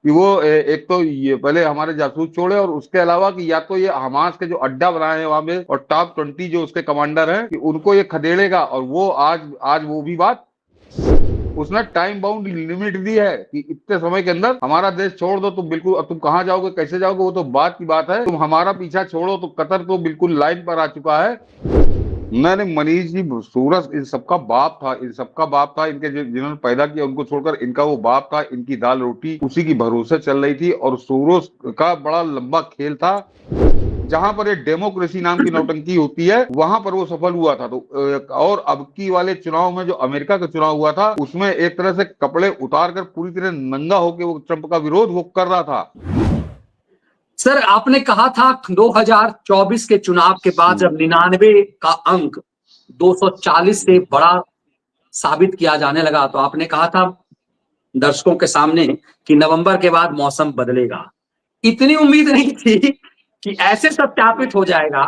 कि वो एक तो ये पहले हमारे जासूस छोड़े, और उसके अलावा कि या तो ये हमास के जो अड्डा बनाए हैं वहां पे और टॉप 20 जो उसके कमांडर हैं कि उनको ये खदेड़ेगा। और वो आज आज वो भी बात उसने टाइम बाउंड लिमिट दी है कि इतने समय के अंदर हमारा देश छोड़ दो। तुम बिल्कुल, अब तुम कहाँ जाओगे, कैसे जाओगे, वो तो बात की बात है। तुम हमारा पीछा छोड़ो तो कतर तो बिल्कुल लाइन पर आ चुका है। मैंने मनीष जी, सूरज इन सबका बाप था, इन सबका बाप था। इनके जिन्होंने पैदा किया उनको छोड़कर इनका वो बाप था। इनकी दाल रोटी उसी की भरोसे चल रही थी। और सूरज का बड़ा लंबा खेल था। जहां पर ये डेमोक्रेसी नाम की नौटंकी होती है वहां पर वो सफल हुआ था। तो और अब की वाले चुनाव में जो अमेरिका का चुनाव हुआ था उसमें एक तरह से कपड़े उतार कर पूरी तरह नंगा होकर वो ट्रंप का विरोध वो कर रहा था। सर, आपने कहा था 2024 के चुनाव के बाद जब 99 का अंक 240 से बड़ा साबित किया जाने लगा, तो आपने कहा था दर्शकों के सामने कि नवंबर के बाद मौसम बदलेगा। इतनी उम्मीद नहीं थी कि ऐसे सत्यापित हो जाएगा।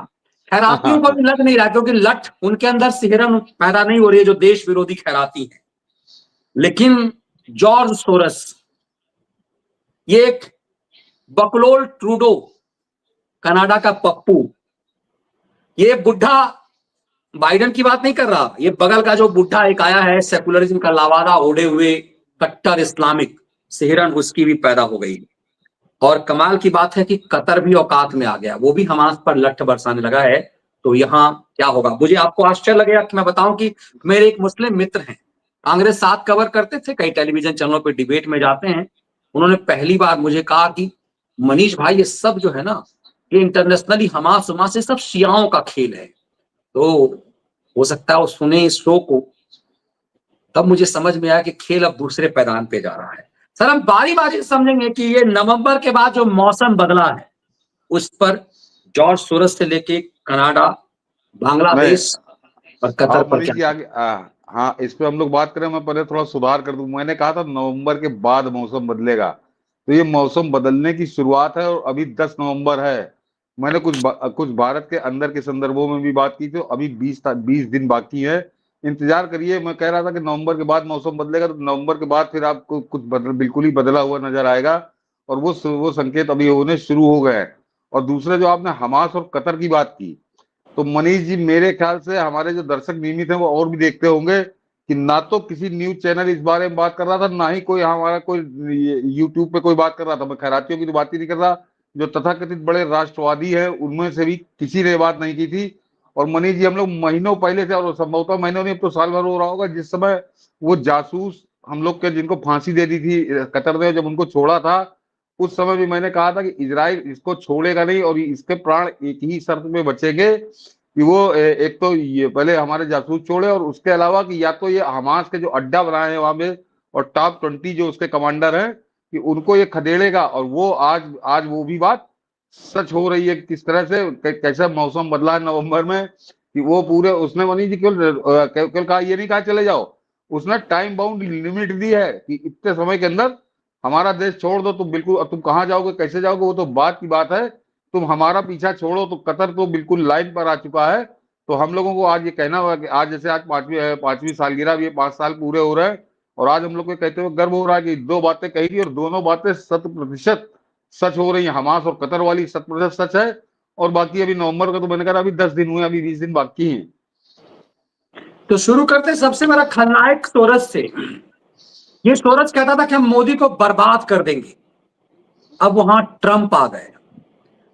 खैरातियों को भी लग नहीं रहा, क्योंकि लठ उनके अंदर सिहरन पैदा नहीं हो रही है जो देश विरोधी खैराती है। लेकिन जॉर्ज सोरस, ये एक बकलोल ट्रूडो, कनाडा का पप्पू, ये बुढ़ा बाइडेन की बात नहीं कर रहा, ये बगल का जो बुढ़ा एक आया है सेकुलरिज्म का लावादा ओढ़े हुए, कट्टर इस्लामिक, सिहरन उसकी भी पैदा हो गई। और कमाल की बात है कि कतर भी औकात में आ गया, वो भी हमास पर लठ बरसाने लगा है। तो यहाँ क्या होगा? मुझे आपको आश्चर्य लगेगा कि मैं बताऊं कि मेरे एक मुस्लिम मित्र हैं, कांग्रेस साथ कवर करते थे, कई टेलीविजन चैनलों पर डिबेट में जाते हैं। उन्होंने पहली बार मुझे कहा कि मनीष भाई, ये सब जो है ना, ये इंटरनेशनली हमास उमास से सब शियाओं का खेल है। तो हो सकता है वो सुने इस शो को, तब मुझे समझ में आया कि खेल अब दूसरे पैदान पे जा रहा है। सर, हम बारी बारी समझेंगे कि ये नवंबर के बाद जो मौसम बदला है उस पर जॉर्ज सोरस से लेके कनाडा, नहीं, बांग्लादेश और कतर आओ पर मनीष क्या। जी आगे। हाँ, इस पे हम लोग बात करें। मैं पहले थोड़ा सुधार कर दूं। मैंने कहा था नवंबर के बाद मौसम बदलेगा, तो ये मौसम बदलने की शुरुआत है और अभी 10 नवंबर है। मैंने कुछ भारत के अंदर के संदर्भों में भी बात की थी। अभी 20 दिन बाकी है, इंतजार करिए। मैं कह रहा था कि नवंबर के बाद मौसम बदलेगा, तो नवंबर के बाद फिर आपको कुछ बिल्कुल ही बदला हुआ नजर आएगा। और वो संकेत अभी होने शुरू हो गए हैं। और दूसरे जो आपने हमास और कतर की बात की, तो मनीष जी मेरे ख्याल से हमारे जो दर्शक नियमित हैं वो और भी देखते होंगे कि ना तो किसी न्यूज चैनल इस बारे में बात कर रहा था, ना ही कोई हमारा कोई यूट्यूब पे कोई बात कर रहा था। मैं खैरातियों की तो बात ही नहीं कर रहा, जो तथाकथित बड़े राष्ट्रवादी हैं उनमें से भी किसी ने बात नहीं की थी। और मनीष जी, हम लोग महीनों पहले से, और संभवतः महीनों नहीं, अब तो साल भर हो रहा होगा, जिस समय वो जासूस हम लोग के जिनको फांसी दे दी थी कतर ने, जब उनको छोड़ा था, उस समय भी मैंने कहा था कि इजराइल इसको छोड़ेगा नहीं और इसके प्राण एक ही शर्त में बचेंगे कि वो एक तो ये पहले हमारे जासूस छोड़े, और उसके अलावा कि या तो ये हमास के जो अड्डा बनाए हैं वहां पे और टॉप 20 जो उसके कमांडर हैं कि उनको ये खदेड़ेगा। और वो आज आज वो भी बात सच हो रही है। किस तरह से कैसा मौसम बदला है नवंबर में कि वो पूरे उसने मनीष जी केवल कहा, ये नहीं कहा चले जाओ, उसने टाइम बाउंड लिमिट दी है कि इतने समय के अंदर हमारा देश छोड़ दो। तुम बिल्कुल, अब तुम कहाँ जाओगे, कैसे जाओगे, वो तो बात की बात है। तुम हमारा पीछा छोड़ो तो कतर तो बिल्कुल लाइन पर आ चुका है। तो हम लोगों को आज ये कहना होगा कि आज जैसे आज पांचवी सालगिरह भी 5 साल पूरे हो रहे हैं, और आज हम लोग को कहते हुए गर्व हो रहा है कि दो बातें कही थी और दोनों बातें 100% सच हो रही है। हमास और कतर वाली 100% सच है। और बाकी अभी नवंबर का तो मैंने कहा अभी 10 दिन हुए, अभी 20 दिन बाकी हैं। तो शुरू करते सबसे बड़ा खलनायक सोरस से। ये सोरस कहता था कि हम मोदी को बर्बाद कर देंगे। अब वहां ट्रंप आ गए,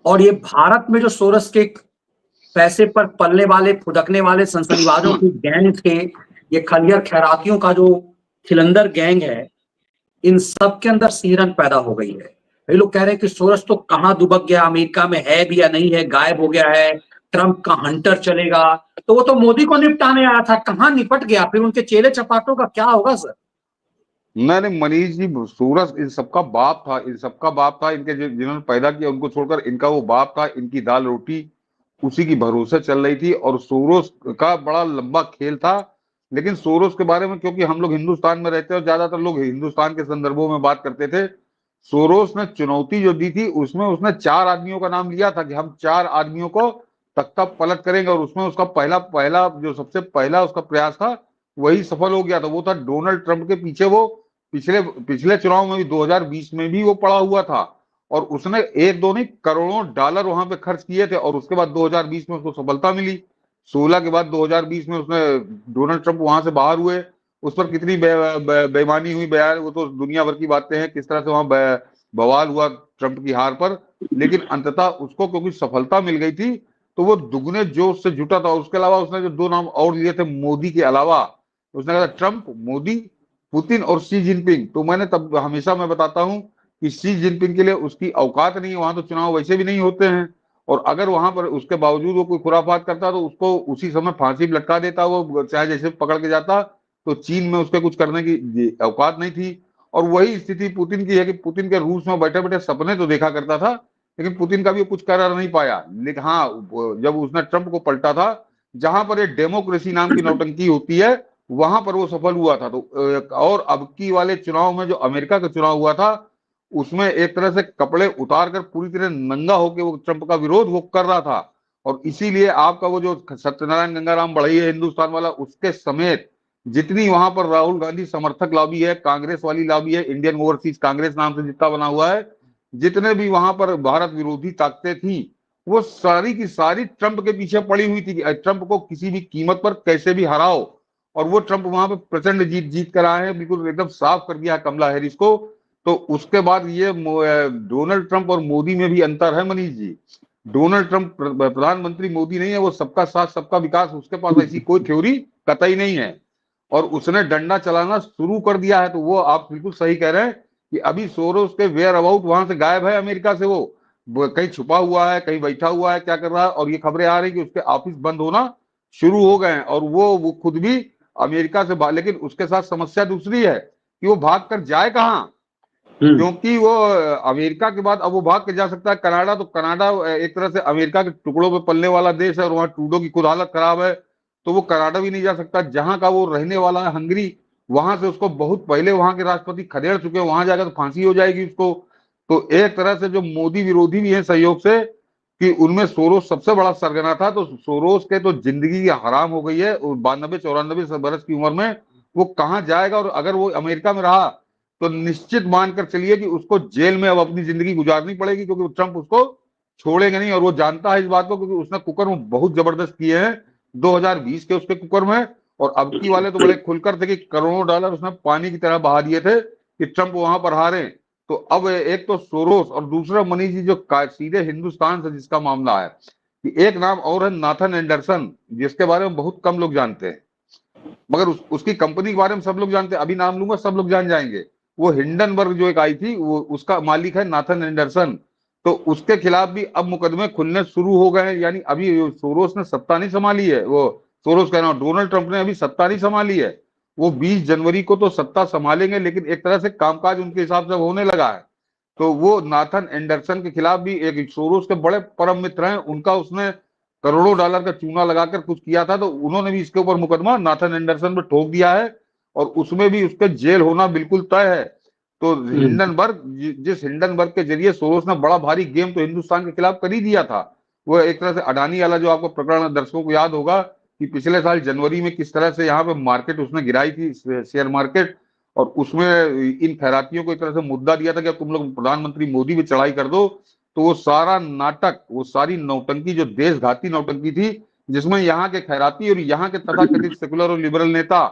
और ये भारत में जो सोरस के पैसे पर पलने वाले, फुदकने वाले सनसनीबाजों की गैंग थे, ये खलियर खैरातियों का जो खिलंदर गैंग है, इन सब के अंदर सिहरन पैदा हो गई है। ये लोग कह रहे हैं कि सोरस तो कहां दुबक गया, अमेरिका में है भी या नहीं है, गायब हो गया है, ट्रंप का हंटर चलेगा। तो वो तो मोदी को निपटाने आया था, कहां निपट गया? फिर उनके चेले चपाटों का क्या होगा सर? मैंने मनीष जी, सूरज इन सबका बाप था, इन सबका बाप था। इनके जिन्होंने पैदा किया उनको छोड़कर इनका वो बाप था। इनकी दाल रोटी उसी की भरोसे चल रही थी। और सोरोस का बड़ा लंबा खेल था। लेकिन सोरोस के बारे में, क्योंकि हम लोग हिंदुस्तान में रहते हैं और ज्यादातर लोग हिंदुस्तान के संदर्भों में बात करते थे, सोरोस ने चुनौती जो दी थी उसमें उसने 4 आदमियों का नाम लिया था कि हम 4 आदमियों को तख्ता पलट करेंगे। और उसमें उसका पहला पहला जो सबसे पहला उसका प्रयास था वही सफल हो गया था। वो था डोनाल्ड ट्रंप के पीछे वो पिछले पिछले चुनाव में भी 2020 में भी वो पड़ा हुआ था, और उसने एक दो नहीं करोड़ों डॉलर वहां पे खर्च किए थे, और उसके बाद 2020 में उसको सफलता मिली। 16 के बाद 2020 में उसने डोनाल्ड ट्रंप वहां से बाहर हुए, उस पर कितनी बेईमानी हुई, बयान वो तो दुनिया भर की बातें हैं, किस तरह से वहां बवाल हुआ ट्रंप की हार पर। लेकिन अंततः उसको क्योंकि सफलता मिल गई थी, तो वो दुगने जोश से जुटा था। उसके अलावा उसने जो दो नाम और लिए थे मोदी के अलावा, उसने कहा ट्रंप, मोदी, पुतिन और शी जिनपिंग। तो मैंने तब हमेशा मैं बताता हूं कि शी जिनपिंग के लिए उसकी औकात नहीं है, वहां तो चुनाव वैसे भी नहीं होते हैं, और अगर वहां पर उसके बावजूद वो कोई खुराफात करता तो उसको उसी समय फांसी में लटका देता, वो चाहे जैसे पकड़ के जाता। तो चीन में उसके कुछ करने की औकात नहीं थी। और वही स्थिति पुतिन की है कि पुतिन के रूस में बैठे बैठे सपने तो देखा करता था, लेकिन पुतिन का भी कुछ कर नहीं पाया। लेकिन हाँ, जब उसने ट्रंप को पलटा था, जहां पर ये डेमोक्रेसी नाम की नौटंकी होती है, वहां पर वो सफल हुआ था। तो और अब की वाले चुनाव में जो अमेरिका का चुनाव हुआ था, उसमें एक तरह से कपड़े उतार कर पूरी तरह नंगा होकर वो ट्रंप का विरोध वो कर रहा था। और इसीलिए आपका वो जो सत्यनारायण गंगाराम बढ़ई है हिंदुस्तान वाला, उसके समेत जितनी वहां पर राहुल गांधी समर्थक लॉबी है, कांग्रेस वाली लॉबी है, इंडियन ओवरसीज कांग्रेस नाम से जितना बना हुआ है, जितने भी वहां पर भारत विरोधी ताकतें थी, वो सारी की सारी ट्रंप के पीछे पड़ी हुई थी कि ट्रंप को किसी भी कीमत पर कैसे भी हराओ। और वो ट्रंप वहां पर प्रचंड जीत जीत कर आए हैं, बिल्कुल एकदम साफ कर दिया कमला हैरिस को। तो उसके बाद ये डोनाल्ड ट्रंप और मोदी में भी अंतर है मनीष जी। डोनाल्ड ट्रंप प्रधानमंत्री, मोदी नहीं है, वो सबका साथ सबका विकास, उसके पास ऐसी कोई थ्योरी कतई नहीं है, और उसने डंडा चलाना शुरू कर दिया है। तो वो आप बिल्कुल सही कह रहे हैं कि अभी सोरोस के वेयर अबाउट वहां से गायब है, अमेरिका से वो कहीं छुपा हुआ है, कहीं बैठा हुआ है, क्या कर रहा है। और ये खबरें आ रही कि उसके ऑफिस बंद होना शुरू हो गए हैं, और वो खुद भी अमेरिका से लेकिन उसके साथ समस्या दूसरी है कि वो भाग कर जाए कहाँ, क्योंकि वो अमेरिका के बाद अब वो भाग के जा सकता है कनाडा। तो कनाडा एक तरह से अमेरिका के टुकड़ों पे पलने वाला देश है, और वहां ट्रूडो की खुद हालत खराब है, तो वो कनाडा भी नहीं जा सकता। जहां का वो रहने वाला है हंगरी, वहां से उसको बहुत पहले वहां के राष्ट्रपति खदेड़ चुके हैं, वहां जाकर तो फांसी हो जाएगी उसको। तो एक तरह से जो मोदी विरोधी भी है सहयोग से, कि उनमें सोरोस सबसे बड़ा सरगना था। तो सोरोस के तो जिंदगी हराम हो गई है 92-94 बरस की उम्र में। वो कहाँ जाएगा, और अगर वो अमेरिका में रहा तो निश्चित मानकर चलिए कि उसको जेल में अब अपनी जिंदगी गुजारनी पड़ेगी, क्योंकि ट्रंप उसको छोड़ेंगे नहीं, और वो जानता है इस बात को, क्योंकि उसने कुकर में बहुत जबरदस्त किए हैं 2020 के उसके कुकर में। और अब की वाले तो बड़े खुलकर थे कि करोड़ों डॉलर उसने पानी की तरह बहा दिए थे कि ट्रंप वहां पर हारे। तो अब एक तो सोरोस, और दूसरा मनीष जी जो सीधे हिंदुस्तान से जिसका मामला है, कि एक नाम और है नाथन एंडरसन, जिसके बारे में बहुत कम लोग जानते हैं, मगर उसकी कंपनी के बारे में सब लोग जानते हैं। अभी नाम लूंगा सब लोग जान जाएंगे। वो हिंडनबर्ग जो एक आई थी, वो उसका मालिक है नाथन एंडरसन। तो उसके खिलाफ भी अब मुकदमे खुलने शुरू हो गए हैं। यानी अभी सोरोस ने सत्ता नहीं संभाली है, वो सोरोस कह रहा हूं, डोनाल्ड ट्रंप ने अभी सत्ता नहीं संभाली है। वो 20 जनवरी को तो सत्ता संभालेंगे, लेकिन एक तरह से कामकाज उनके हिसाब से होने लगा है। तो वो नाथन एंडरसन के खिलाफ भी, एक सोरोस के बड़े परम मित्र हैं, उनका उसने करोड़ों डॉलर का चूना लगाकर कुछ किया था, तो उन्होंने भी इसके ऊपर मुकदमा नाथन एंडरसन पर ठोक दिया है, और उसमें भी उसके जेल होना बिल्कुल तय है। तो हिंडनबर्ग, जिस हिंडनबर्ग के जरिए सोरोस ने बड़ा भारी गेम तो हिंदुस्तान के खिलाफ कर ही दिया था, वो एक तरह से अडानी वाला जो आपको प्रकरण दर्शकों को याद होगा कि पिछले साल जनवरी में किस तरह से यहाँ पे मार्केट उसने गिराई थी, शेयर मार्केट, और उसमें इन खैरातियों को एक तरह से मुद्दा दिया था कि अब तुम लोग प्रधानमंत्री मोदी पे चढ़ाई कर दो। तो वो सारा नाटक, वो सारी नौटंकी जो देशघाती नौटंकी थी, जिसमें यहाँ के खैराती और यहाँ के तथाकथित सेकुलर और लिबरल नेता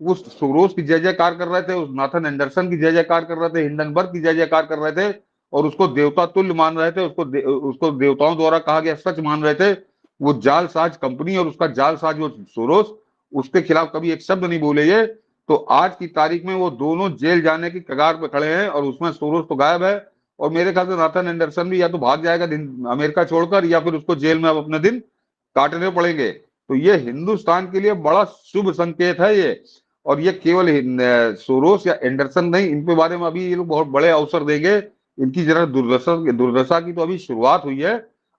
उस सोरोस की जय जयकार कर रहे थे, उस नाथन एंडरसन की जय जयकार कर रहे थे, हिंडनबर्ग की जय जयकार कर रहे थे, और उसको देवता तुल्य मान रहे थे, उसको देवताओं द्वारा कहा गया सच मान रहे थे। वो जालसाज कंपनी और उसका जालसाज वो सोरोस, उसके खिलाफ कभी एक शब्द नहीं बोले ये। तो आज की तारीख में वो दोनों जेल जाने की कगार पे खड़े हैं, और उसमें सोरोस तो गायब है, और मेरे ख्याल से नाथन एंडरसन भी या तो भाग जाएगा दिन अमेरिका छोड़कर, या फिर उसको जेल में अब अपने दिन काटने पड़ेंगे। तो ये हिंदुस्तान के लिए बड़ा शुभ संकेत है ये। और ये केवल सोरोस या एंडरसन नहीं, इनके बारे में अभी ये लोग बहुत बड़े अवसर देंगे। इनकी जरा दुर्दशा की तो अभी शुरुआत हुई है।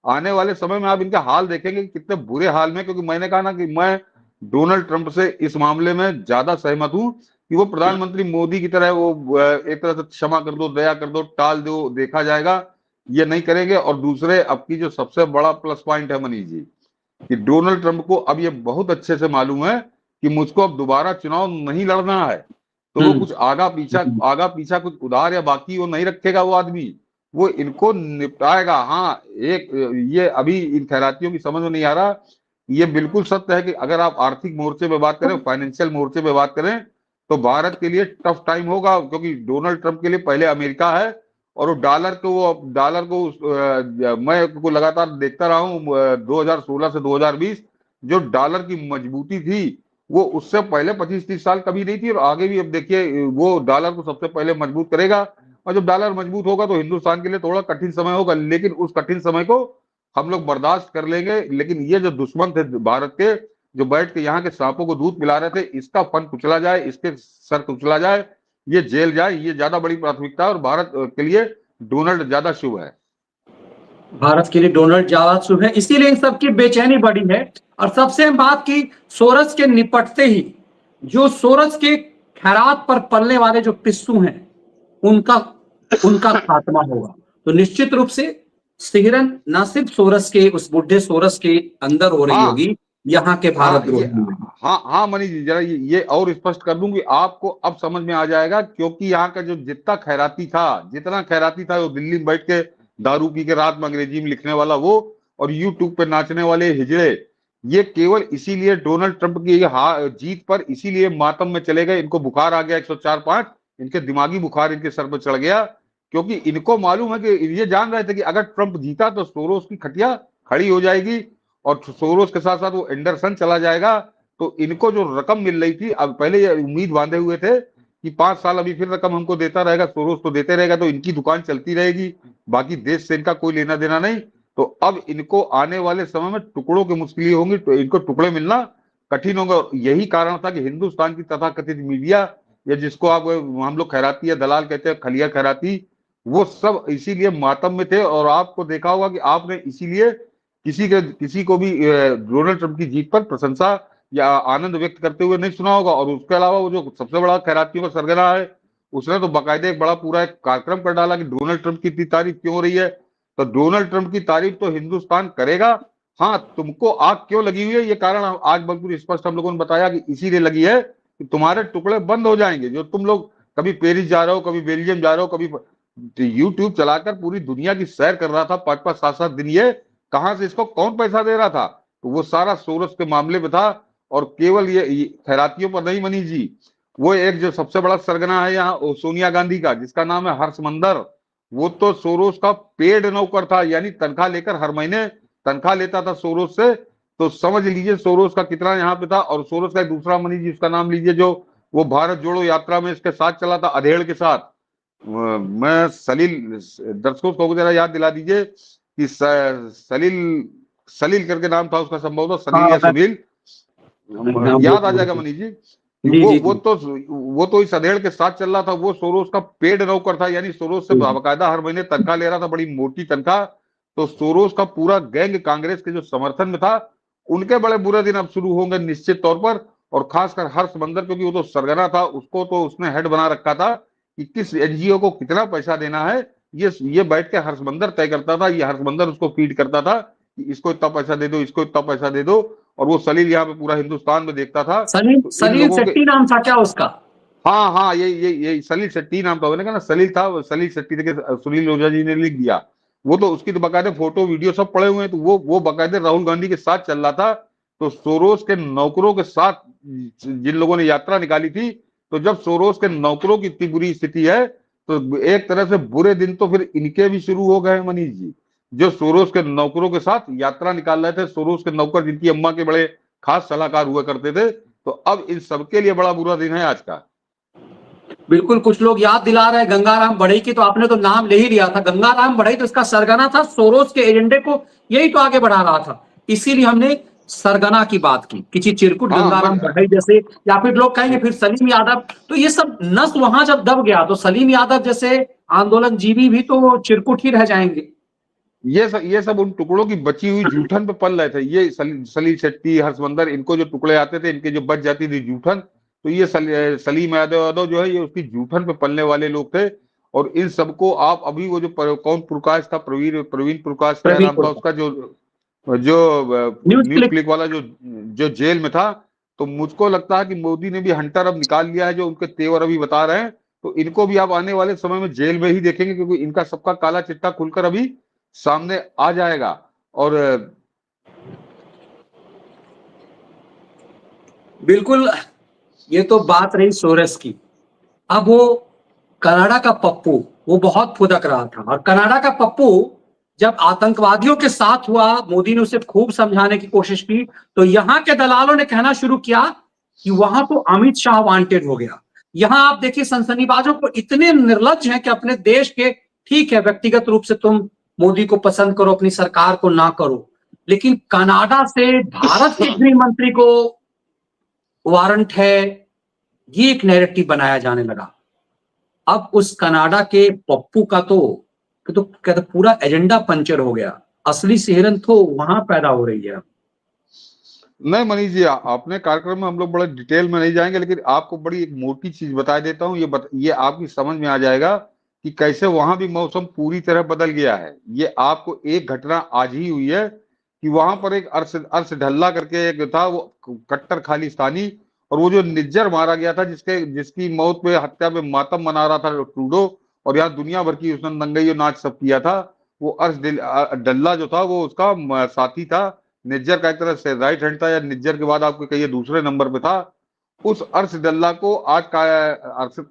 आने वाले समय में आप इनका हाल देखेंगे कि कितने बुरे हाल में, क्योंकि मैंने कहा ना कि मैं डोनाल्ड ट्रंप से इस मामले में ज्यादा सहमत हूं कि वो प्रधानमंत्री मोदी की तरह वो एक तरह से क्षमा कर दो, दया कर दो, टाल दो, देखा जाएगा, ये नहीं करेंगे। और दूसरे अब की जो सबसे बड़ा प्लस पॉइंट है मनीष जी, कि डोनाल्ड ट्रंप को अब ये बहुत अच्छे से मालूम है कि मुझको अब दोबारा चुनाव नहीं लड़ना है। तो वो कुछ आगा पीछा कुछ उधार या बाकी वो नहीं रखेगा वो आदमी, वो इनको निपटाएगा। हाँ, एक ये अभी इन खैरातियों की समझ में नहीं आ रहा। ये बिल्कुल सत्य है कि अगर आप आर्थिक मोर्चे पे बात करें, फाइनेंशियल मोर्चे पे बात करें, तो भारत के लिए टफ टाइम होगा, क्योंकि डोनाल्ड ट्रंप के लिए पहले अमेरिका है, और वो डॉलर को मैं को लगातार देखता रहा हूँ 2016 से 2020, जो डॉलर की मजबूती थी वो उससे पहले 25-30 साल कभी नहीं थी, और आगे भी अब देखिए वो डॉलर को सबसे पहले मजबूत करेगा। और जब डॉलर मजबूत होगा तो हिंदुस्तान के लिए थोड़ा कठिन समय होगा, लेकिन उस कठिन समय को हम लोग बर्दाश्त कर लेंगे। लेकिन ये जो दुश्मन थे भारत के, जो बैठ के यहाँ के सांपों को दूध पिला रहे थे, इसका फन कुचला जाए, इसके सर कुचला जाए, ये जेल जाए, ये ज्यादा बड़ी प्राथमिकता है, और भारत के लिए डोनाल्ड ज्यादा शुभ है। भारत के लिए डोनाल्ड ज्यादा शुभ है, इसीलिए इन सबकी बेचैनी बढ़ी है। और सबसे हम बात की सोरस के निपटते ही, जो सोरस के खैरात पर पलने वाले जो पिस्सू हैं, उनका खात्मा होगा। तो निश्चित रूप से सिहरन न सिर्फ सोरस के, उस बुढ़े सोरस के अंदर हो रही होगी, यहाँ के भारत द्रोही में। हाँ मनीष जी, जरा ये और स्पष्ट कर दूं कि आपको अब समझ में आ जाएगा, क्योंकि यहाँ का जो जितना खैराती था वो दिल्ली में बैठ के दारू पी के रात में अंग्रेजी में लिखने वाला वो, और यूट्यूब पे नाचने वाले हिजड़े, ये केवल इसीलिए डोनाल्ड ट्रंप की जीत पर इसीलिए मातम में चले गए। इनको बुखार आ गया 104.5, इनके दिमागी बुखार इनके सर पर चढ़ गया, क्योंकि इनको मालूम है कि ये जान रहे थे कि अगर ट्रंप जीता तो सोरोस की खटिया खड़ी हो जाएगी, और सोरोस के साथ साथ वो एंडरसन चला जाएगा। तो इनको जो रकम मिल रही थी, अब पहले ये उम्मीद बांधे हुए थे कि 5 साल अभी फिर रकम हमको देता रहेगा, सोरोस तो देते रहेगा, तो इनकी दुकान चलती रहेगी, बाकी देश से इनका कोई लेना देना नहीं। तो अब इनको आने वाले समय में टुकड़ों की मुश्किल होंगी, तो इनको टुकड़े मिलना कठिन होगा। यही कारण था कि हिंदुस्तान की तथाकथित मीडिया, या जिसको आप हम लोग खैराती या दलाल कहते हैं, खलिया खैराती, वो सब इसीलिए मातम में थे। और आपको देखा होगा कि आपने इसीलिए किसी को भी डोनाल्ड ट्रंप की जीत पर प्रशंसा या आनंद व्यक्त करते हुए नहीं सुना होगा। और उसके अलावा वो जो सबसे बड़ा खैरातियों का सरगना है, उसने तो बाकायदे एक बड़ा पूरा एक कार्यक्रम कर डाला कि डोनाल्ड ट्रंप की इतनी तारीफ क्यों हो रही है। तो डोनाल्ड ट्रंप की तारीफ तो हिंदुस्तान करेगा। हाँ, तुमको आग क्यों लगी हुई है, ये कारण आज बिल्कुल स्पष्ट हम लोगों ने बताया कि इसीलिए लगी है कि तुम्हारे टुकड़े बंद हो जाएंगे। जो तुम लोग कभी पेरिस जा रहे हो, कभी बेल्जियम जा रहे हो, कभी यूट्यूब चलाकर पूरी दुनिया की सैर कर रहा था 5-5, 7-7 दिन, ये कहां से इसको कौन पैसा दे रहा था, तो वो सारा सोरस के मामले में था। और केवल ये खैरातियों पर नहीं मनीष जी, वो एक जो सबसे बड़ा सरगना है यहाँ सोनिया गांधी का, जिसका नाम है हर्षमंदर, वो तो सोरोस का पेड नौकर था, यानी तनख्वाह लेकर हर महीने तनख्वाह लेता था सोरोस से। तो समझ लीजिए सोरोस का कितना यहाँ पे था। और सोरोस का दूसरा मनीष जी, उसका नाम लीजिए, जो वो भारत जोड़ो यात्रा में इसके साथ चला था अधेड़ के साथ, मैं सलील, दर्शकों को जरा याद दिला दीजिए कि सलील करके नाम था उसका, संभवतः सलील या सुनील, याद आ जाएगा मनीष जी। वो तो इस अधेड़ के साथ चल रहा था। वो सोरोस का पेड नौकर था, यानी सोरोस से बाकायदा हर महीने तनख्वाह ले रहा था, बड़ी मोटी तनख्वाह। तो सोरोस का पूरा गैंग कांग्रेस के जो समर्थन में था, उनके बड़े बुरे दिन अब शुरू होंगे निश्चित तौर पर। और खासकर हर्षमंदर, क्योंकि वो तो सरगना था, उसको तो उसने हेड बना रखा था कि किस एनजीओ को कितना पैसा देना है, ये बैठ के हर्षमंदर तय करता था। ये हर्षमंदर उसको फीड करता था कि इसको इतना पैसा दे दो, इसको इतना पैसा दे दो। और वो सलील यहाँ पे पूरा हिंदुस्तान में देखता था। सलील शेट्टी नाम था क्या उसका? हाँ, ये सलील शेट्टी नाम था, ना सलील था, सलील शेट्टी देखिए सुनील ओझा जी ने लिख दिया। वो तो उसकी तो बाकायदे फोटो वीडियो सब पड़े हुए हैं। तो वो बाकायदे राहुल गांधी के साथ चल रहा था। तो सोरोस के नौकरों के साथ जिन लोगों ने यात्रा निकाली थी, तो जब सोरोस के नौकरों की इतनी बुरी स्थिति है, तो एक तरह से बुरे दिन तो फिर इनके भी शुरू हो गए मनीष जी, जो सोरोस के नौकरों के साथ यात्रा निकाल रहे थे। सोरोस के नौकर जिनकी अम्मा के बड़े खास सलाहकार हुआ करते थे। तो अब इन सबके लिए बड़ा बुरा दिन है आज का। बिल्कुल, कुछ लोग याद दिला रहे हैं गंगाराम बढ़ई की, तो आपने तो नाम ले ही लिया था। गंगाराम बढ़ई तो इसका सरगना था, सोरोस के एजेंडे को यही तो आगे बढ़ा रहा था। इसीलिए हमने सरगना की बात की, किसी चिरकुट गंगाराम बढ़ई जैसे, या फिर लोग कहेंगे फिर सलीम यादव। तो ये सब नस वहां जब दब गया, तो सलीम यादव जैसे आंदोलन जीवी भी तो चिरकुट ही रह जाएंगे। ये सब उन टुकड़ों की बची हुई जूठन पे पल रहे थे। ये सलील शेट्टी, हर्षमंदर, इनको जो टुकड़े आते थे, इनके जो बच जाती थी जूठन, तो ये सलीम यादव जो है, ये उसकी जूठन पे पलने वाले लोग थे। और इन सबको आप अभी वो जो कौन प्रकाश था, प्रवीण प्रकाश क्या नाम था उसका, जो न्यूज क्लिक वाला, जो जेल में था, तो मुझको लगता है कि मोदी ने भी हंटर अब निकाल लिया है, जो उनके तेवर अभी बता रहे हैं, तो इनको भी आप आने वाले समय में जेल में ही देखेंगे, क्योंकि इनका सबका काला चिट्ठा खुलकर अभी सामने आ जाएगा। और बिल्कुल, ये तो बात रही सोरेस की। अब वो कनाडा का पप्पू, वो बहुत फुदक रहा था, और कनाडा का पप्पू जब आतंकवादियों के साथ हुआ, मोदी ने उसे खूब समझाने की कोशिश की, तो यहां के दलालों ने कहना शुरू किया कि वहां तो अमित शाह वांटेड हो गया। यहां आप देखिए, सनसनीबाजों को इतने निर्लज्ज हैं कि अपने देश के, ठीक है व्यक्तिगत रूप से तुम मोदी को पसंद करो, अपनी सरकार को ना करो, लेकिन कनाडा से भारत के गृह मंत्री को वारंट है, ये एक नैरेटिव बनाया जाने लगा। अब उस कनाडा के पप्पू का तो कहते पूरा एजेंडा पंचर हो गया। असली सिहरन तो वहां पैदा हो रही है। नहीं मनीष जी, अपने कार्यक्रम में हम लोग बड़े डिटेल में नहीं जाएंगे, लेकिन आपको बड़ी एक मोटी चीज बता देता हूँ, ये आपकी समझ में आ जाएगा कि कैसे वहां भी मौसम पूरी तरह बदल गया है। ये आपको एक घटना आज ही हुई है कि वहां पर एक अर्श अर्श ढल्ला करके एक था, वो कट्टर खालिस्तानी, और वो जो निज्जर मारा गया था, जिसकी मौत पे, हत्या पे मातम मना रहा था ट्रूडो, और यहाँ दुनिया भर की उसने दंगई और नाच सब किया था। वो डल्ला जो था, वो उसका साथी था, निज्जर का एक तरह से राइट हैंड था, या निज्जर के बाद आपको कहिए दूसरे नंबर पे था। उस अर्श डल्ला को आज का,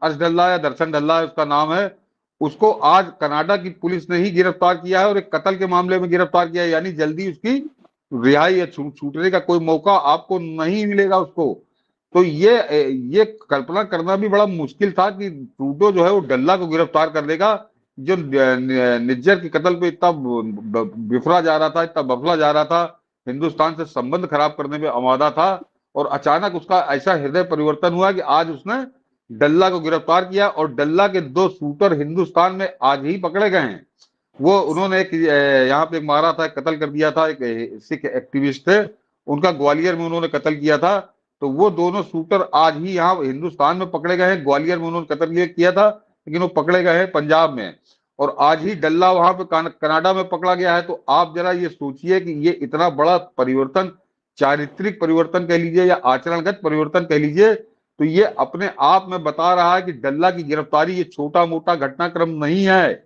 अर्श डल्ला या दर्शन डल्ला उसका नाम है, उसको आज कनाडा की पुलिस ने ही गिरफ्तार किया है, और एक कत्ल के मामले में गिरफ्तार किया है। यानी जल्दी उसकी रिहाई या छूटने का कोई मौका आपको नहीं मिलेगा उसको। तो ये कल्पना करना भी बड़ा मुश्किल था कि ट्रूडो जो है वो डल्ला को गिरफ्तार कर देगा, जो निज्जर के कत्ल पे इतना बिफरा जा रहा था, इतना बफला जा रहा था, हिंदुस्तान से संबंध खराब करने में आमादा था। और अचानक उसका ऐसा हृदय परिवर्तन हुआ कि आज उसने डल्ला को गिरफ्तार किया, और डल्ला के 2 शूटर हिंदुस्तान में आज ही पकड़े गए हैं। वो उन्होंने एक यहाँ पे मारा था, कत्ल कर दिया था, एक सिख एक्टिविस्ट थे, उनका ग्वालियर में उन्होंने कत्ल किया था। तो वो दोनों शूटर आज ही यहाँ हिंदुस्तान में पकड़े गए हैं। ग्वालियर में उन्होंने कत्ल किया था, लेकिन वो पकड़े गए हैं पंजाब में, और आज ही डल्ला वहां पे कनाडा में पकड़ा गया है। तो आप जरा ये सोचिए कि ये इतना बड़ा परिवर्तन, चारित्रिक परिवर्तन कह लीजिए या आचरणगत परिवर्तन कह लीजिए, तो ये अपने आप में बता रहा है कि डल्ला की गिरफ्तारी ये छोटा मोटा घटनाक्रम नहीं है।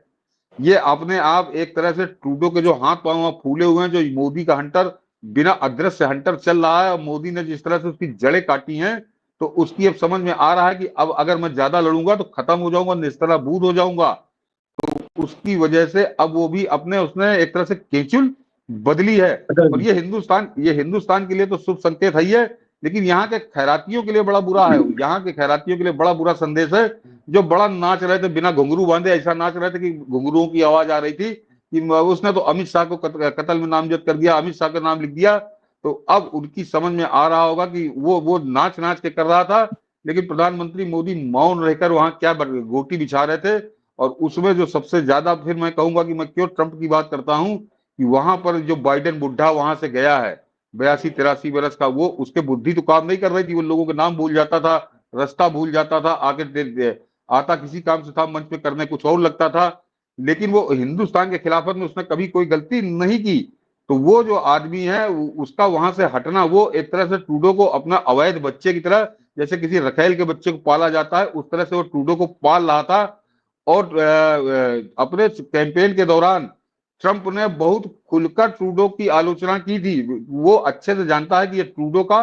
ये अपने आप एक तरह से ट्रूडो के जो हाथ पांव फूले हुए हैं, जो मोदी का हंटर, बिना अदृश्य हंटर चल रहा है, और मोदी ने जिस तरह से उसकी जड़ें काटी हैं, तो उसकी अब समझ में आ रहा है कि अब अगर मैं ज्यादा लड़ूंगा तो खत्म हो जाऊंगा, निस्ताराबूद हो जाऊंगा। उसकी वजह से अब वो भी अपने, उसने एक तरह से केचुल बदली है। और ये हिंदुस्तान के लिए तो शुभ संकेत है ही है, लेकिन यहाँ के खैरातियों के लिए बड़ा बुरा है। यहाँ के खैरातियों के लिए बड़ा बुरा संदेश है, जो बड़ा नाच रहे थे बिना घुंघरू बांधे, ऐसा नाच रहे थे कि घुंघरुओं की आवाज आ रही थी, कि उसने तो अमित शाह को कत्ल में नामजद कर दिया, अमित शाह का नाम लिख दिया। तो अब उनकी समझ में आ रहा होगा कि वो नाच नाच के कर रहा था, लेकिन प्रधानमंत्री मोदी मौन रहकर वहां क्या गोटी बिछा रहे थे। और उसमें जो सबसे ज्यादा, फिर मैं कहूंगा कि मैं क्यों ट्रंप की बात करता हूं, कि वहां पर जो बाइडेन बुढ़ा वहां से गया है, 82-83 बरस का, वो उसके बुद्धि तो काम नहीं कर रही थी, वो लोगों के नाम भूल जाता था, रास्ता भूल जाता था, आके आता किसी काम से था, मंच पे करने कुछ और लगता था, लेकिन वो हिंदुस्तान के खिलाफत में उसने कभी कोई गलती नहीं की। तो वो जो आदमी है, उसका वहां से हटना, वो एक तरह से ट्रूडो को अपना अवैध बच्चे की तरह, जैसे किसी रखेल के बच्चे को पाला जाता है, उस तरह से वो ट्रूडो को पाल रहा था। और अपने कैंपेन के दौरान ट्रंप ने बहुत खुलकर ट्रूडो की आलोचना की थी। वो अच्छे से जानता है कि ये ट्रूडो का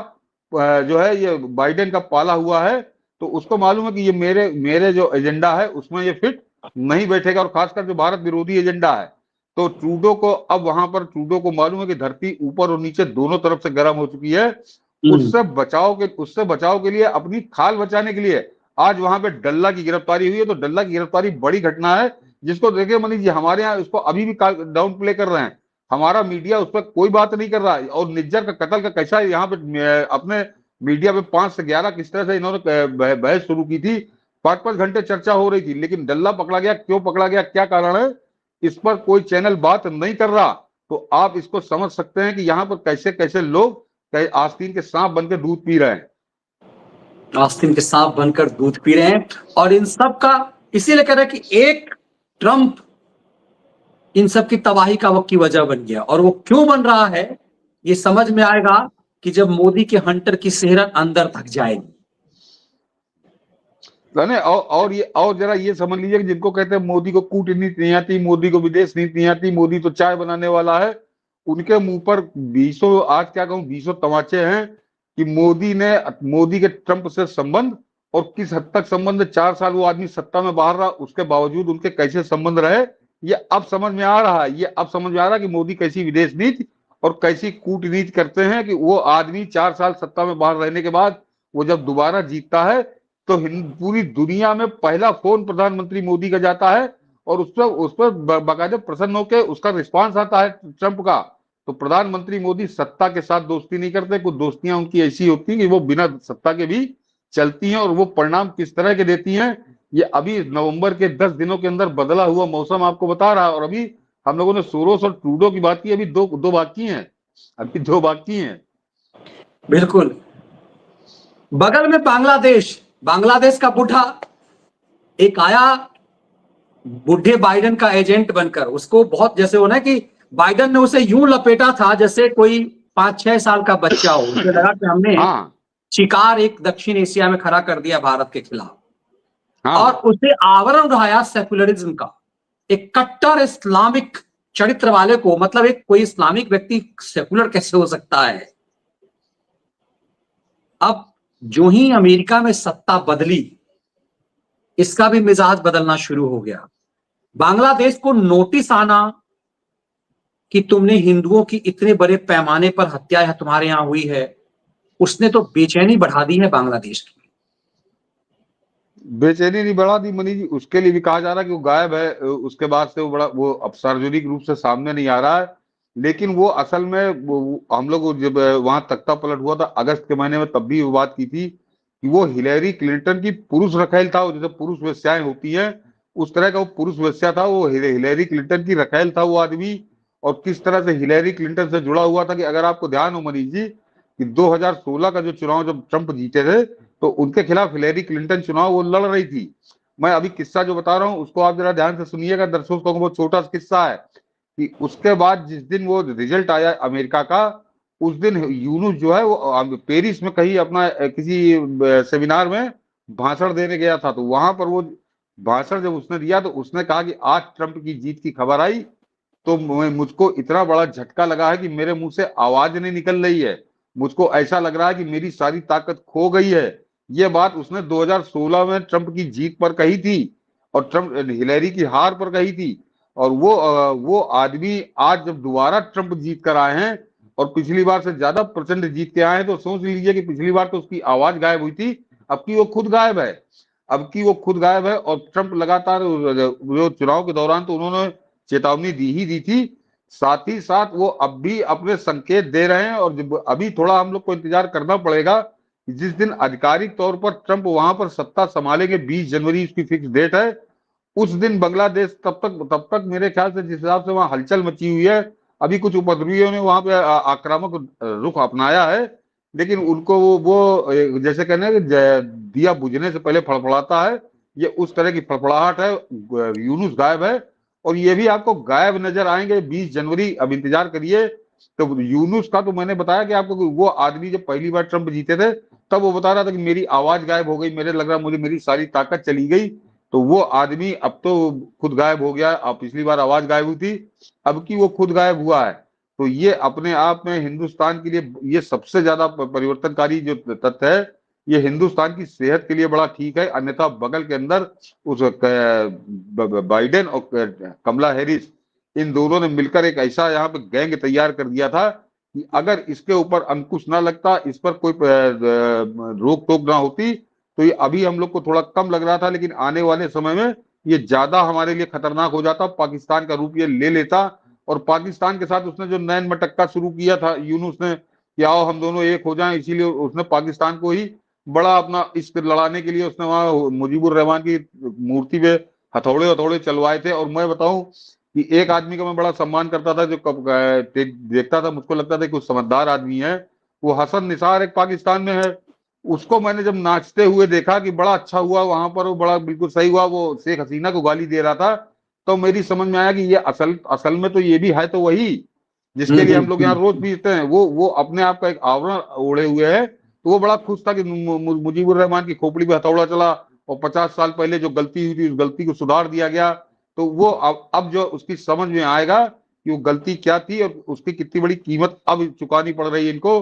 जो है, ये बाइडेन का पाला हुआ है, तो उसको मालूम है कि ये मेरे मेरे जो एजेंडा है उसमें ये फिट नहीं बैठेगा, और खासकर जो भारत विरोधी एजेंडा है। तो ट्रूडो को अब वहां पर, ट्रूडो को मालूम है कि धरती ऊपर और नीचे दोनों तरफ से गर्म हो चुकी है। उससे बचाव के लिए, अपनी खाल बचाने के लिए आज वहां पे डल्ला की गिरफ्तारी हुई है। तो डल्ला की गिरफ्तारी बड़ी घटना है, जिसको देखिए मनीष जी, हमारे यहाँ उसको अभी भी डाउन प्ले कर रहे हैं, हमारा मीडिया उस पर कोई बात नहीं कर रहा है। और निज्जर का कत्ल का कैसा यहाँ पे अपने मीडिया पे 5 से 11 किस तरह से इन्होंने बहस शुरू की थी, 5-5 घंटे चर्चा हो रही थी, लेकिन डल्ला पकड़ा गया, क्यों पकड़ा गया, क्या कारण है, इस पर कोई चैनल बात नहीं कर रहा। तो आप इसको समझ सकते हैं कि यहाँ पर कैसे कैसे लोग आस्तीन के सांप बनकर दूध पी रहे हैं, आस्तीन के सांप बनकर दूध पी रहे हैं। और इन सब का इसीलिए कह रहे हैं कि एक ट्रंप इन सब की तबाही का वक्त की वजह बन गया, और वो क्यों बन रहा है ये समझ में आएगा कि जब मोदी के हंटर की सेहरन अंदर तक जाएगी। नहीं, और जरा ये समझ लीजिए कि जिनको कहते हैं मोदी को कूटनीति नहीं आती, मोदी को विदेश नीति नहीं आती, मोदी तो चाय बनाने वाला है, उनके मुंह पर बीसों, आज क्या कहूं, बीसों तमाचे हैं कि मोदी के ट्रंप से संबंध और किस हद तक संबंध, 4 साल वो आदमी सत्ता में बाहर रहा, उसके बावजूद उनके कैसे संबंध रहे, ये अब समझ में आ रहा है। ये अब समझ में आ रहा है कि मोदी कैसी विदेश नीति और कैसी कूटनीति करते हैं, कि वो आदमी 4 साल सत्ता में बाहर रहने के बाद वो जब दोबारा जीतता है तो पूरी दुनिया में पहला फोन प्रधानमंत्री मोदी का जाता है और उस पर बाकायदा प्रसन्न होकर उसका रिस्पांस आता है ट्रंप का। तो प्रधानमंत्री मोदी सत्ता के साथ दोस्ती नहीं करते, कुछ दोस्तियां उनकी ऐसी होती हैं कि वो बिना सत्ता के भी चलती हैं, और वो परिणाम किस तरह के देती हैं ये अभी नवंबर के 10 दिनों के अंदर बदला हुआ मौसम आपको बता रहा है। और अभी हम लोगों ने सोरोस और ट्रूडो की बात की, अभी दो बाकी हैं, अभी 2 बाकी हैं। बिल्कुल। बगल में बांग्लादेश का बुढ़ा एक आया, बुढ़े बाइडेन का एजेंट बनकर, उसको बहुत जैसे होना कि बाइडेन ने उसे यूं लपेटा था जैसे कोई 5-6 साल का बच्चा हो। उसे लगा कि हमने हाँ शिकार एक दक्षिण एशिया में खड़ा कर दिया भारत के खिलाफ। हाँ और उसे आवरण उठाया सेकुलरिज्म का, एक कट्टर इस्लामिक चरित्र वाले को, मतलब एक कोई इस्लामिक व्यक्ति सेकुलर कैसे हो सकता है। अब जो ही अमेरिका में सत्ता बदली, इसका भी मिजाज बदलना शुरू हो गया। बांग्लादेश को नोटिस आना कि तुमने हिंदुओं की इतने बड़े पैमाने पर हत्या तुम्हारे यहां हुई है, उसने तो बेचैनी बढ़ा दी है बांग्लादेश की। बेचैनी नहीं बढ़ा दी मनी जी, उसके लिए भी कहा जा रहा है कि वो गायब है, उसके बाद से वो अब सार्वजनिक रूप से सामने नहीं आ रहा है। लेकिन वो असल में हम लोग जब वहां तख्ता पलट हुआ था अगस्त के महीने में, तब भी वो बात की थी कि वो हिलेरी क्लिंटन की पुरुष रखैल था, जैसे पुरुष वेश्याएं होती हैं उस तरह का वो पुरुष वेश्या था, वो हिलेरी क्लिंटन की रखैल था वो आदमी। और किस तरह से हिलेरी क्लिंटन से जुड़ा हुआ था कि अगर आपको ध्यान हो मनीष जी कि 2016 का जो चुनाव जब ट्रंप जीते थे तो उनके खिलाफ हिलेरी क्लिंटन चुनाव वो लड़ रही थी। मैं अभी किस्सा जो बता रहा हूं उसको आप जरा ध्यान से सुनिएगा दर्शकों को, बहुत छोटा सा किस्सा है कि उसके बाद जिस दिन वो रिजल्ट आया अमेरिका का, उस दिन यूनुस जो है वो पेरिस में कहीं अपना किसी सेमिनार में भाषण देने गया था। तो वहां पर वो भाषण जब उसने दिया तो उसने कहा कि आज ट्रंप की जीत की खबर आई तो मुझको इतना बड़ा झटका लगा है कि मेरे मुंह से आवाज नहीं निकल रही है, मुझको ऐसा लग रहा है कि मेरी सारी ताकत खो गई है। ये बात उसने 2016 में ट्रंप की जीत पर कही थी और ट्रंप हिलेरी की हार पर कही थी। और वो आदमी आज जब दोबारा ट्रंप जीत कर आए हैं और पिछली बार से ज्यादा प्रचंड जीत के आए हैं, तो सोच लीजिए कि पिछली बार तो उसकी आवाज गायब हुई थी, अब की वो खुद गायब है, अब की वो खुद गायब है। और ट्रंप लगातार जो चुनाव के दौरान तो उन्होंने चेतावनी दी ही दी थी, साथ ही साथ वो अब भी अपने संकेत दे रहे हैं। और अभी थोड़ा हम लोग को इंतजार करना पड़ेगा, जिस दिन आधिकारिक तौर पर ट्रंप वहां पर सत्ता संभालेंगे, 20 जनवरी उसकी फिक्स डेट है, उस दिन बांग्लादेश तब तक मेरे ख्याल से जिस हिसाब से वहां हलचल मची हुई है, अभी कुछ उपद्रवियों ने वहां पे आक्रामक रुख अपनाया है, लेकिन उनको वो जैसे कहने कि दिया बुझने से पहले फड़फड़ाता है, ये उस तरह की फड़फड़ाहट है। यूनुस गायब है और ये भी आपको गायब नजर आएंगे 20 जनवरी, अब इंतजार करिए। तो यूनुस का तो मैंने बताया कि आपको कि वो आदमी जब पहली बार ट्रंप जीते थे तब वो बता रहा था कि मेरी आवाज गायब हो गई, मेरे लग रहा मुझे मेरी सारी ताकत चली गई। तो वो आदमी अब तो खुद गायब हो गया, अब पिछली बार आवाज गायब हुई थी, अब की वो खुद गायब हुआ है। तो ये अपने आप में हिंदुस्तान के लिए ये सबसे ज्यादा परिवर्तनकारी जो तथ्य है, ये हिंदुस्तान की सेहत के लिए बड़ा ठीक है। अन्यथा बगल के अंदर उस बाइडेन और कमला हैरिस, इन दोनों ने मिलकर एक ऐसा यहाँ पे गैंग तैयार कर दिया था कि अगर इसके ऊपर अंकुश ना लगता, इस पर कोई रोक टोक ना होती, तो ये अभी हम लोग को थोड़ा कम लग रहा था, लेकिन आने वाले समय में ये ज्यादा हमारे लिए खतरनाक हो जाता, पाकिस्तान का रूप ये ले लेता। और पाकिस्तान के साथ उसने जो नैन मटक्का शुरू किया था यूनुस ने कि आओ हम दोनों एक हो जाएं, इसीलिए उसने पाकिस्तान को ही बड़ा अपना इश्क लड़ाने के लिए उसने वहां मुजीबुर रहमान की मूर्ति पे हथौड़े हथौड़े चलवाए थे। और मैं बताऊं कि एक आदमी का मैं बड़ा सम्मान करता था, जो देखता था मुझको लगता था कि कुछ समझदार आदमी है, वो हसन निसार एक पाकिस्तान में है। उसको मैंने जब नाचते हुए देखा कि बड़ा अच्छा हुआ वहां पर, वो बड़ा बिल्कुल सही हुआ, वो शेख हसीना को गाली दे रहा था, तो मेरी समझ में आया कि ये असल असल में तो ये भी है तो वही, जिसके लिए हम लोग यहाँ रोज पीते हैं, वो अपने आप का एक आवरण ओढ़े हुए है। तो वो बड़ा खुश था कि मुजीबुर रहमान की खोपड़ी पे हथौड़ा चला और 50 साल पहले जो गलती हुई थी उस गलती को सुधार दिया गया। तो वो अब जो उसकी समझ में आएगा कि वो गलती क्या थी और उसकी कितनी बड़ी कीमत अब चुकानी पड़ रही है इनको।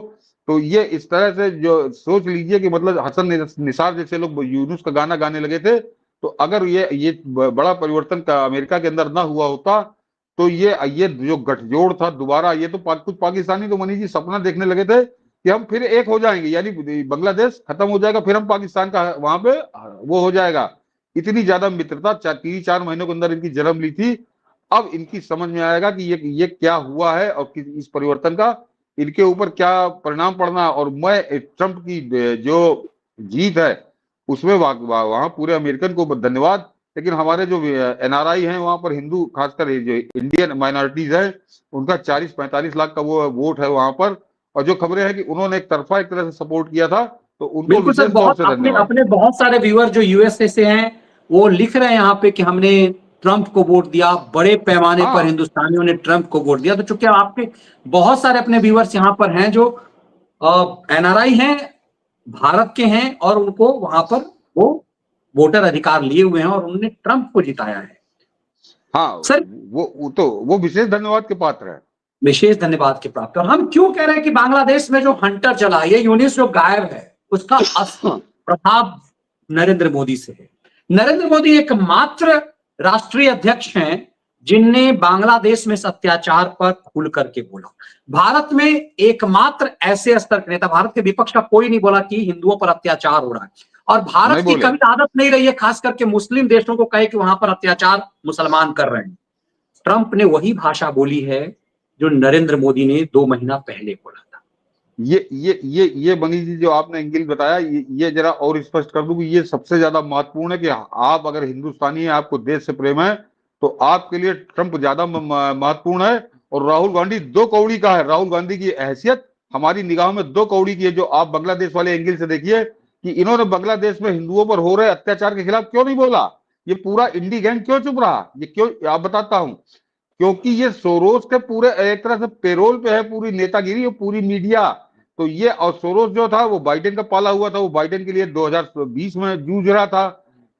तो ये इस तरह से जो सोच लीजिए कि मतलब हसन निसार जैसे लोग यूनुस का गाना गाने लगे थे, तो अगर ये बड़ा परिवर्तन का अमेरिका के अंदर ना हुआ होता तो ये जो गठजोड़ था दोबारा, ये तो कुछ पाकिस्तानी तो मनीष जी सपना देखने लगे थे कि हम फिर एक हो जाएंगे, यानी बांग्लादेश खत्म हो जाएगा, फिर हम पाकिस्तान का वहां पे वो हो जाएगा। इतनी ज्यादा मित्रता 3-4 महीनों के अंदर इनकी जन्म ली थी। अब इनकी समझ में आएगा कि ये क्या हुआ है और इस परिवर्तन का इनके ऊपर क्या परिणाम पड़ना। और मैं ट्रंप की जो जीत है उसमें वहां पूरे अमेरिकन को धन्यवाद, लेकिन हमारे जो एनआरआई हैं वहां पर हिंदू, खासकर जो इंडियन माइनॉरिटीज हैं, उनका 40-45 लाख का वो वोट है वहां पर। और जो खबरें हैं कि उन्होंने एक तरह से सपोर्ट किया था, तो उनको बिल्कुल सर, विशेष तौर बहुत से अपने धन्यवाद। अपने बहुत सारे व्यूअर जो यूएसए से हैं वो लिख रहे हैं यहाँ पे कि हमने ट्रंप को वोट दिया, बड़े पैमाने पर हाँ, हिंदुस्तानियों ने ट्रंप को वोट दिया। तो चूंकि आपके बहुत सारे अपने व्यूअर्स यहाँ पर हैं जो एनआरआई हैं, भारत के हैं, और उनको वहां पर वो वोटर अधिकार लिए हुए हैं और उन्होंने ट्रंप को जिताया है। हाँ, सर, वो विशेष धन्यवाद के पात्र है। विशेष धन्यवाद के प्राप्त। और हम क्यों कह रहे हैं कि बांग्लादेश में जो हंटर चला, ये यूनिस जो गायब है, उसका असली प्रभाव नरेंद्र मोदी से है। नरेंद्र मोदी एकमात्र राष्ट्रीय अध्यक्ष हैं जिनने बांग्लादेश में इस अत्याचार पर खुल करके बोला। भारत में एकमात्र ऐसे स्तर के नेता, भारत के विपक्ष का कोई नहीं बोला कि हिंदुओं पर अत्याचार हो रहा है। और भारत नहीं की बोले। कभी आदत नहीं रही है खास करके मुस्लिम देशों को कहे कि वहां पर अत्याचार मुसलमान कर रहे हैं। ट्रंप ने वही भाषा बोली है जो नरेंद्र मोदी ने 2 महीना पहले बोला था। ये बनी जी जो आपने इंगिल बताया, ये जरा और स्पष्ट कर दूं कि ये सबसे ज्यादा महत्वपूर्ण है कि आप अगर हिंदुस्तानी है, आपको देश से प्रेम है, तो आपके लिए ट्रंप ज्यादा महत्वपूर्ण है। और राहुल गांधी 2 कौड़ी का है। राहुल गांधी की हैसियत हमारी निगाहों में 2 कौड़ी की है। जो आप बांग्लादेश वाले एंगल से देखिए कि इन्होंने बांग्लादेश में हिंदुओं पर हो रहे अत्याचार के खिलाफ क्यों नहीं बोला, ये पूरा इंडी गैंग क्यों चुप रहा, ये क्यों, आप बताता हूं। क्योंकि ये सोरोस के पूरे एक तरह से पेरोल पे है पूरी नेतागिरी और पूरी मीडिया। तो ये, और सोरोस जो था वो बाइडेन का पाला हुआ था, वो बाइडेन के लिए 2020 में जूझ रहा था।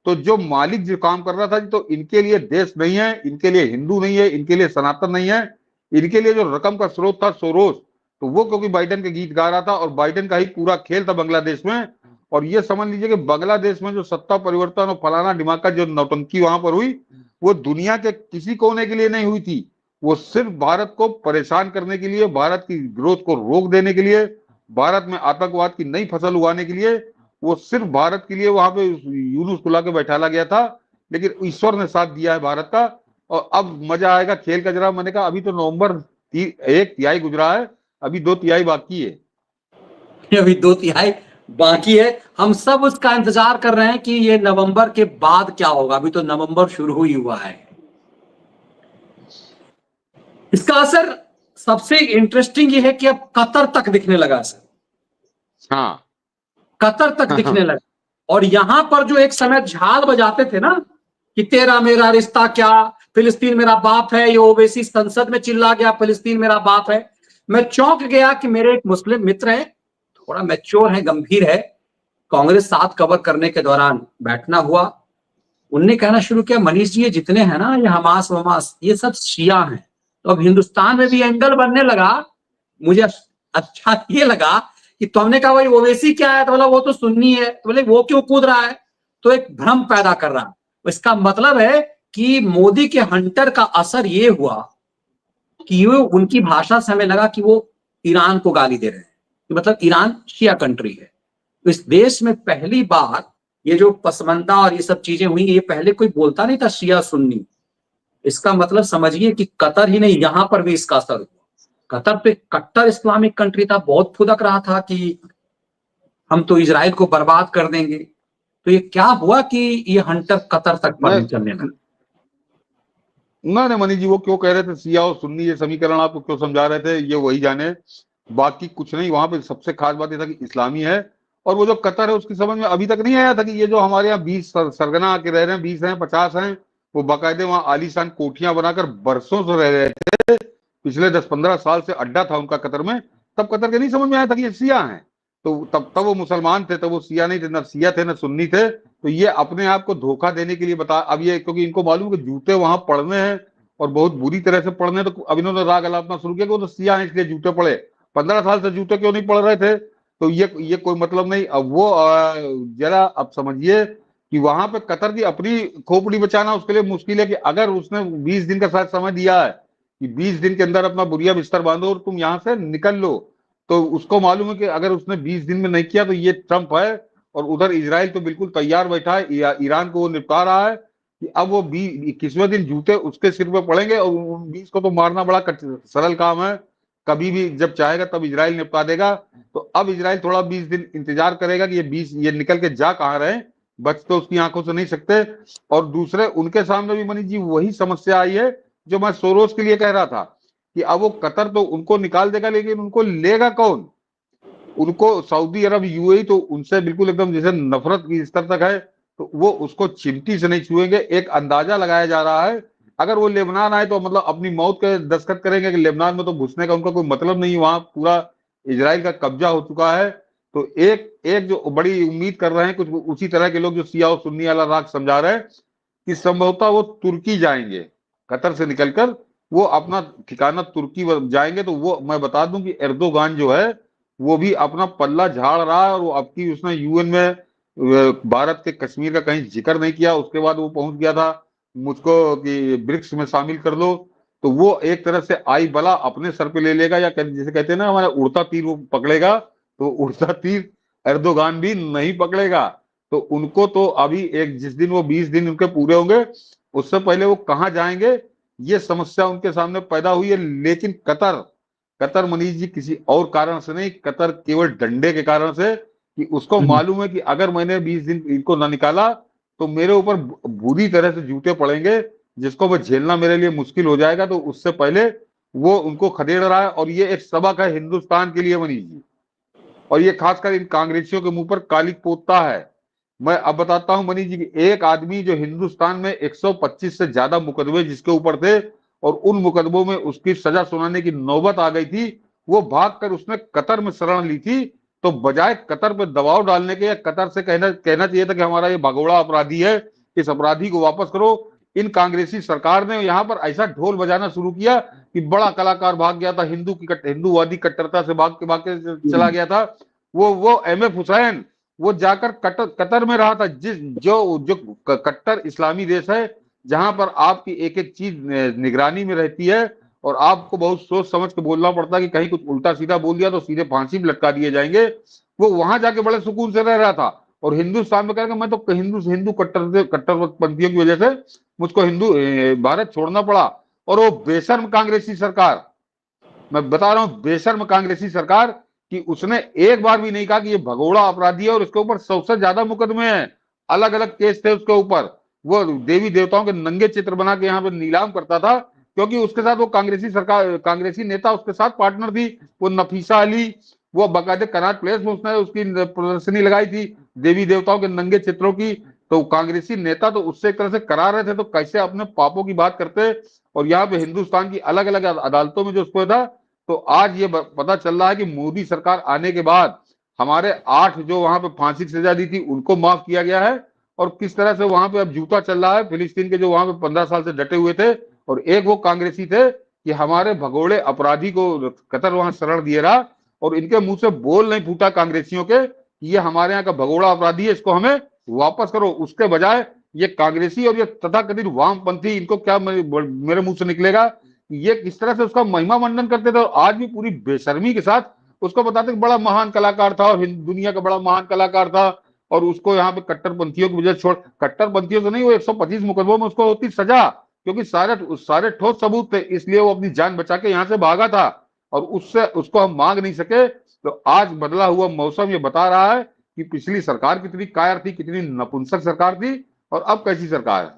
तो जो मालिक जो काम कर रहा था, तो इनके लिए देश नहीं है, इनके लिए हिंदू नहीं है, इनके लिए सनातन नहीं है, इनके लिए जो रकम का स्रोत था सोरोस, तो वो क्योंकि बाइडेन के गीत गा रहा था और बाइडेन का ही पूरा खेल था बांग्लादेश में। और ये समझ लीजिए कि बांग्लादेश में जो सत्ता परिवर्तन और फलाना दिमाग का जो नौटंकी वहां पर हुई, वो दुनिया के किसी कोने के लिए नहीं हुई थी। वो सिर्फ भारत को परेशान करने के लिए, भारत की ग्रोथ को रोक देने के लिए, भारत में आतंकवाद की नई फसल उगाने के लिए, वो सिर्फ भारत के लिए वहां पे यूनुस को लाके बैठाला गया था। लेकिन ईश्वर ने साथ दिया है भारत का। और अब मजा आएगा खेल का। जरा मैंने कहा अभी तो नवंबर 1 तिहाई गुजरा है, अभी 2 तिहाई बाकी है। अभी 2 तिहाई बाकी है। हम सब उसका इंतजार कर रहे हैं कि ये नवंबर के बाद क्या होगा। अभी तो नवंबर शुरू ही हुआ है। इसका असर सबसे इंटरेस्टिंग ये है कि अब कतर तक दिखने लगा सर। हाँ, कतर तक दिखने लगा। और यहां पर जो एक समय झाल बजाते थे ना कि तेरा मेरा रिश्ता क्या, फिलिस्तीन मेरा बाप है, ये ओवैसी संसद में चिल्ला गया फिलिस्तीन मेरा बाप है। मैं चौंक गया कि मेरे एक मुस्लिम मित्र है, थोड़ा मैच्योर है, गंभीर है, कांग्रेस साथ कवर करने के दौरान बैठना हुआ, उनने कहना शुरू किया, मनीष जी ये जितने हैं ना, ये हमास वमास, ये सब शिया हैं। तो अब हिंदुस्तान में भी एंगल बनने लगा। मुझे अच्छा ये लगा कि तुमने कहा भाई ओवैसी क्या है, तो बोला वो तो सुन्नी है, तो बोले वो क्यों कूद रहा है, तो एक भ्रम पैदा कर रहा है। इसका मतलब है कि मोदी के हंटर का असर ये हुआ कि वो उनकी भाषा से हमें लगा कि वो ईरान को गाली दे रहे हैं, मतलब ईरान शिया कंट्री है। तो इस देश में पहली बार ये जो पसमंदा और ये सब चीजें हुई, ये पहले कोई बोलता नहीं था शिया सुन्नी। इसका मतलब समझिए कि कतर ही नहीं, यहां पर भी इसका असर हुआ। कतर पे कट्टर इस्लामिक कंट्री था, बहुत फुदक रहा था कि हम तो इजराइल को बर्बाद कर देंगे। तो ये क्या हुआ कि ये हंटर कतर तक नहीं चलने लगा। नहीं मनीष जी, वो क्यों कह रहे थे सिया और सुन्नी, ये समीकरण आपको क्यों समझा रहे थे, ये वही जाने, बाकी कुछ नहीं। वहां पे सबसे खास बात ये था कि इस्लामी है। और वो जो कतर है उसकी समझ में अभी तक नहीं आया था कि ये जो हमारे यहाँ 20 सरगना आके रह रहे हैं, 20 हैं 50 हैं, वो बाकायदे वहां आलीशान कोठियां बनाकर बरसों से रह रहे थे। पिछले 10-15 साल से अड्डा था उनका कतर में, तब कतर के नहीं समझ में आया था कि ये शिया हैं। तो तब वो मुसलमान थे, तब वो शिया नहीं थे, ना शिया थे ना सुन्नी थे। तो ये अपने आप को धोखा देने के लिए बता, अब ये क्योंकि इनको मालूम है कि जूते वहां पड़ने हैं और बहुत बुरी तरह से पड़ने हैं, तो अब इन्होंने राग अलापना शुरू किया कि वो तो शिया है इसलिए जूते पड़े। 15 साल से जूते क्यों नहीं पड़ रहे थे? तो ये कोई मतलब नहीं। अब वो जरा अब समझिए कि वहां पे कतर की अपनी खोपड़ी बचाना उसके लिए मुश्किल है, कि अगर उसने 20 दिन का शायद समय दिया है कि 20 दिन के अंदर अपना बुरिया बिस्तर बांधो और तुम यहां से निकल लो, तो उसको मालूम है कि अगर उसने 20 दिन में नहीं किया तो ये ट्रंप है। और उधर इजराइल तो बिल्कुल तैयार बैठा है, ईरान को वो निपटा रहा है कि अब वो 21वें दिन जूते उसके सिर पे पड़ेंगे, और उन 20 को तो मारना बड़ा सरल काम है, कभी भी जब चाहेगा तब इजराइल निपटा देगा। तो अब इजराइल थोड़ा 20 दिन इंतजार करेगा कि ये निकल के जा कहाँ रहे, बच तो उसकी आंखों से नहीं सकते। और दूसरे उनके सामने भी मनीष जी वही समस्या आई है जो मैं सोरोस के लिए कह रहा था, कि अब वो कतर तो उनको निकाल देगा, लेकिन उनको लेगा कौन? उनको सऊदी अरब, यूएई तो उनसे बिल्कुल एकदम जैसे नफरत की स्तर तक है, तो वो उसको चिमटी से नहीं छुएंगे। एक अंदाजा लगाया जा रहा है, अगर वो लेबनान आए तो मतलब अपनी मौत के दस्तखत करेंगे, कि लेबनान में तो घुसने का उनका कोई मतलब नहीं, वहां पूरा इजराइल का कब्जा हो चुका है। तो एक एक जो बड़ी उम्मीद कर रहे हैं कुछ उसी तरह के लोग जो शिया और सुन्नी वाला राग समझा रहे हैं, कि संभवतः वो तुर्की जाएंगे, कतर से निकलकर वो अपना ठिकाना तुर्की जाएंगे। तो वो मैं बता दूं कि एर्दोगान जो है वो भी अपना पल्ला झाड़ रहा है, और वो अब की उसने यूएन में भारत के कश्मीर का कहीं जिक्र नहीं किया। उसके बाद वो पहुंच गया था मुझको कि ब्रिक्स में शामिल कर लो। तो वो एक तरह से आई बला अपने सर पे ले लेगा, या जैसे कहते हैं ना हमारा उड़ता तीर वो पकड़ेगा, तो उड़ता तीर एर्दोगान भी नहीं पकड़ेगा। तो उनको तो अभी एक जिस दिन वो 20 दिन उनके पूरे होंगे, उससे पहले वो कहाँ जाएंगे, ये समस्या उनके सामने पैदा हुई है। लेकिन कतर कतर मनीष जी किसी और कारण से नहीं, कतर केवल डंडे के कारण से, कि उसको मालूम है कि अगर मैंने 20 दिन इनको ना निकाला तो मेरे ऊपर बुरी तरह से जूते पड़ेंगे, जिसको मैं झेलना मेरे लिए मुश्किल हो जाएगा। तो उससे पहले वो उनको खदेड़ रहा है, और ये एक सबक है हिंदुस्तान के लिए मनीष जी, और ये खासकर इन कांग्रेसियों के मुंह पर काली पोतता है। मैं अब बताता हूं मनीष जी की, एक आदमी जो हिंदुस्तान में 125 से ज्यादा मुकदमे जिसके ऊपर थे, और उन मुकदमों में उसकी सजा सुनाने की नौबत आ गई थी, वो भागकर उसने कतर में शरण ली थी। तो बजाय कतर पे दबाव डालने के, या कतर से कहना कहना चाहिए था कि हमारा ये भगोड़ा अपराधी है, इस अपराधी को वापस करो, इन कांग्रेसी सरकार ने यहाँ पर ऐसा ढोल बजाना शुरू किया कि बड़ा कलाकार भाग गया था, हिंदूवादी कट्टरता से भाग के चला गया था। वो एम एफ हुसैन, वो जाकर कतर में रहा था, जिस जो जो कट्टर इस्लामी देश है, जहां पर आपकी एक एक चीज निगरानी में रहती है, और आपको बहुत सोच समझ के बोलना पड़ता है कि कहीं कुछ उल्टा सीधा बोल दिया तो सीधे फांसी में लटका दिए जाएंगे। वो वहां जाके बड़े सुकून से रह रहा था, और हिंदुस्तान में कहेगा मैं तो हिंदू कट्टरपंथियों की वजह से मुझको भारत छोड़ना पड़ा। और वो बेशर्म कांग्रेसी सरकार, मैं बता रहा हूं बेशर्म कांग्रेसी सरकार, कि उसने एक बार भी नहीं कहा कि ये भगोड़ा अपराधी है, और उसके ऊपर 100 से ज्यादा मुकदमे हैं, अलग अलग केस थे उसके ऊपर। वो देवी देवताओं के नंगे चित्र बना के यहाँ पे नीलाम करता था, क्योंकि उसके साथ वो कांग्रेसी सरकार, कांग्रेसी नेता उसके साथ पार्टनर थी, वो नफीसा अली। वो बाकायदे कनाट प्लेस में उसने उसकी प्रदर्शनी लगाई थी देवी देवताओं के नंगे चित्रों की। तो कांग्रेसी नेता तो उससे एक तरह से करा रहे थे, तो कैसे अपने पापों की बात करते। और यहाँ पे हिंदुस्तान की अलग अलग अदालतों में जो उसको था। तो आज ये पता चल रहा है कि मोदी सरकार आने के बाद हमारे 8 जो वहां पे फांसी की सजा दी थी उनको माफ किया गया है, और किस तरह से वहां पे अब जूता चल रहा है फिलिस्तीन के जो वहां पे 15 साल से डटे हुए थे, और एक वो कांग्रेसी थे कि हमारे भगोड़े अपराधी को कतर वहां शरण दिए रहा, और इनके मुंह से बोल नहीं फूटा कांग्रेसियों के कि ये हमारे यहाँ का भगोड़ा अपराधी है, इसको हमें वापस करो। उसके बजाय ये कांग्रेसी और ये तथाकथित वामपंथी, इनको क्या मेरे मुंह से निकलेगा, ये किस तरह से उसका महिमा मंडन करते थे, और आज भी पूरी बेशर्मी के साथ उसको बताते कि बड़ा महान कलाकार था और दुनिया का बड़ा महान कलाकार था। और उसको यहाँ पे कट्टरपंथियों की वजह छोड़, कट्टरपंथियों से नहीं, वो 125 मुकदमों में उसको होती सजा, क्योंकि सारे सारे ठोस सबूत थे, इसलिए वो अपनी जान बचा के यहाँ से भागा था, और उससे उसको हम मांग नहीं सके। तो आज बदला हुआ मौसम ये बता रहा है कि पिछली सरकार कितनी कायर थी, कितनी नपुंसक सरकार थी, और अब कैसी सरकार है।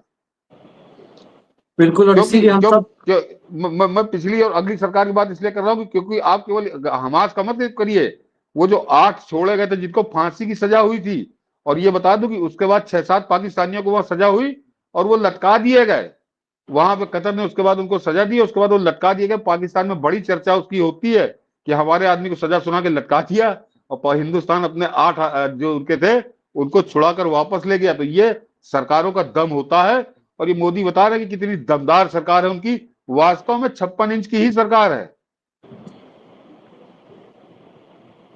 बिल्कुल, और क्योंकि इसीलिए हम क्यों, सब क्यों मैं पिछली और अगली सरकार की बात इसलिए कर रहा हूँ क्योंकि आप केवल हमास का मत करिए, वो जो 8 छोड़े गए थे जिनको फांसी की सजा हुई थी, और ये बता दूं कि उसके बाद 6-7 पाकिस्तानियों को वहां सजा हुई और वो लटका दिए गए। वहां पे कतर ने उसके बाद उनको सजा दी, उसके बाद वो लटका दिए गए। पाकिस्तान में बड़ी चर्चा उसकी होती है कि हमारे आदमी को सजा सुना के लटका दिया, और हिंदुस्तान अपने 8 जो उनके थे उनको छुड़ाकर वापस ले गया। तो ये सरकारों का दम होता है, और ये मोदी बता रहे हैं कि कितनी दमदार सरकार है उनकी। वास्तव में 56 इंच की ही सरकार है।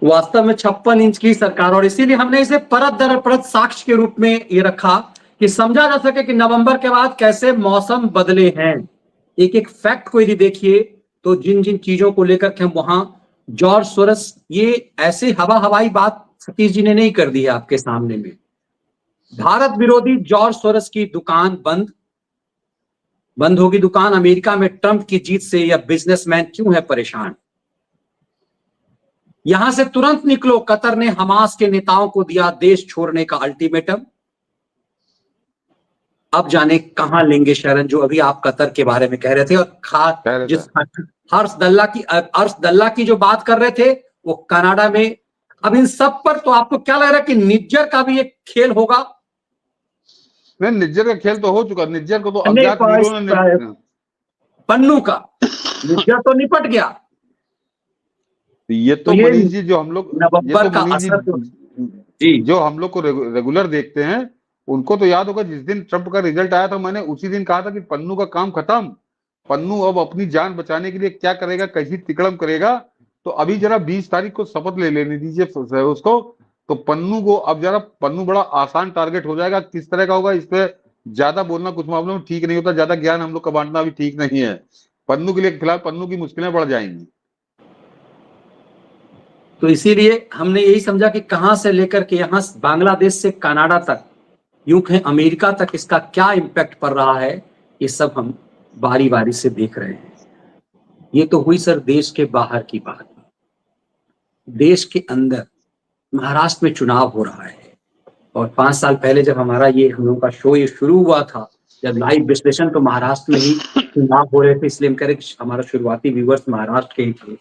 वास्तव में 56 इंच की सरकार, और इसीलिए हमने इसे परत दर परत साक्ष्य के रूप में ये रखा कि समझा जा सके कि नवंबर के बाद कैसे मौसम बदले हैं। एक एक फैक्ट को यदि देखिए तो जिन जिन चीजों को लेकर के हम वहां जॉर्ज सोरस, ये ऐसे हवाई बात सतीश जी ने नहीं कर दी है आपके सामने में। भारत विरोधी जॉर्ज सोरस की दुकान बंद होगी दुकान। अमेरिका में ट्रंप की जीत से यह बिजनेसमैन क्यों है परेशान। यहां से तुरंत निकलो, कतर ने हमास के नेताओं को दिया देश छोड़ने का अल्टीमेटम। अब जाने कहां लेंगे शरण, जो अभी आप कतर के बारे में कह रहे थे, और जिस हर्ष दल्ला की जो बात कर रहे थे वो कनाडा में। अब इन सब पर तो आपको क्या लग रहा है कि निज्जर का भी एक खेल होगा? नहीं, निज्जर का खेल तो हो चुका। निज्जर को तो अज्ञात वीरों ने, पन्नू का निज्जर तो निपट गया। ये तो मनीष जी जो हम लोग, नवंबर का असर जी जो हम लोग को रेगुलर देखते हैं उनको तो याद होगा, जिस दिन ट्रंप का रिजल्ट आया था मैंने उसी दिन कहा था कि पन्नू का काम खत्म। पन्नू अब अपनी जान बचाने के लिए क्या करेगा, कैसी तिकड़म करेगा। तो अभी जरा 20 तारीख को शपथ ले लेने दीजिए उसको। तो पन्नू को अब जरा, पन्नू बड़ा आसान टारगेट हो जाएगा। किस तरह का होगा इस पे ज्यादा बोलना कुछ मामलों में ठीक नहीं होता, ज्यादा ज्ञान हम लोग का बांटना भी ठीक नहीं है। पन्नू के लिए फिलहाल पन्नू की मुश्किलें बढ़ जाएंगी। तो इसीलिए हमने यही समझा कि कहां से लेकर के यहां बांग्लादेश से कनाडा तक, यूं कहें अमेरिका तक, इसका क्या इम्पैक्ट पड़ रहा है, ये सब हम बारी बारी से देख रहे हैं। ये तो हुई सर देश के बाहर की बात। देश के अंदर महाराष्ट्र में चुनाव हो रहा है, और 5 साल पहले जब हमारा ये हम लोगों का शो ये शुरू हुआ था, जब लाइव विश्लेषण, तो महाराष्ट्र में ही चुनाव हो रहे थे, इसलिए हम कह रहे हमारा शुरुआती व्यूअर्स महाराष्ट्र के ही थे।